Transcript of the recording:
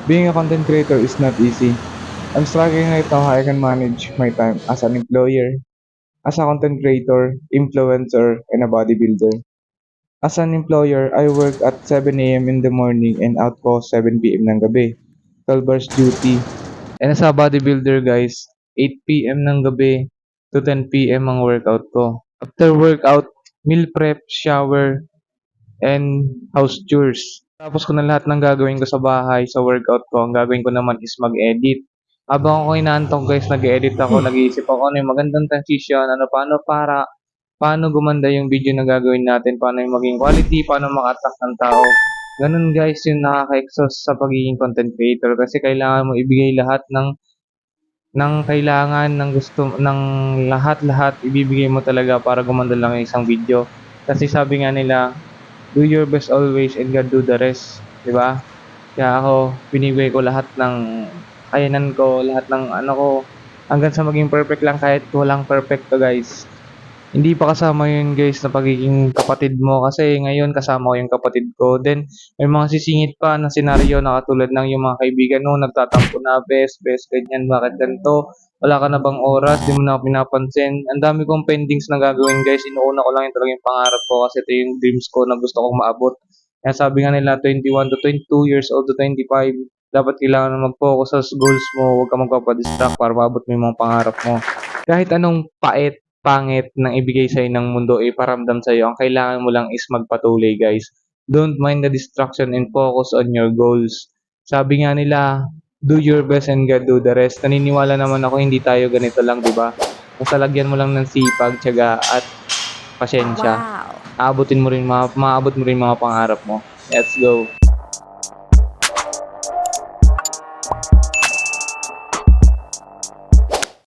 Being a content creator is not easy. I'm struggling right now how I can manage my time as an employer, as a content creator, influencer, and a bodybuilder. As an employer, I work at 7 a.m. in the morning and out ko 7 p.m. ng gabi. 12 hours duty. And as a bodybuilder guys, 8 p.m. ng gabi to 10 p.m. ang workout ko. After workout, meal prep, shower, and house chores. Tapos ko na lahat ng gagawin ko sa bahay, sa workout ko. Ang gagawin ko naman is mag-edit. Habang ako inaantong guys, nag-edit ako, nag-iisip ako ano yung magandang transition, paano gumanda yung video na gagawin natin, paano yung maging quality, paano maka-attract ng tao. Ganun guys yung nakaka-exhaust sa pagiging content creator kasi kailangan mo ibigay lahat ng kailangan, ng gusto, ng lahat-lahat ibibigay mo talaga para gumanda lang yung isang video. Kasi sabi nga nila, do your best always and God do the rest, 'di ba? Kaya ako binibigay ko lahat ng kakayanan ko, lahat ng ano ko hanggang sa maging perfect lang kahit walang perfecto, guys. Hindi pa kasama yun guys na pagiging kapatid mo kasi ngayon kasama ko yung kapatid ko. Then may mga sisingit pa na senaryo na katulad ng yung mga kaibigan mo nagtatampo na best ganyan, bakit ganito? Wala ka na bang oras? Di mo na ako pinapansin. Ang dami kong pendings na gagawin guys. Inuuna ko lang yung talagang pangarap ko kasi ito yung dreams ko na gusto kong maabot. Kaya sabi nga nila 21 to 22 years old to 25, dapat kailangan na mag-focus sa goals mo. Huwag ka magpapadistract para maabot mo yung mga pangarap mo. Kahit anong pangit ng ibigay sa'yo ng mundo iparamdam sa'yo, ang kailangan mo lang is magpatuloy guys. Don't mind the distraction and focus on your goals. Sabi nga nila, do your best and God do the rest. Naniniwala naman ako hindi tayo ganito lang, di ba? Basta lagyan mo lang ng sipag, tiyaga at pasensya. Wow! Maabot mo rin mga pangarap mo. Let's go.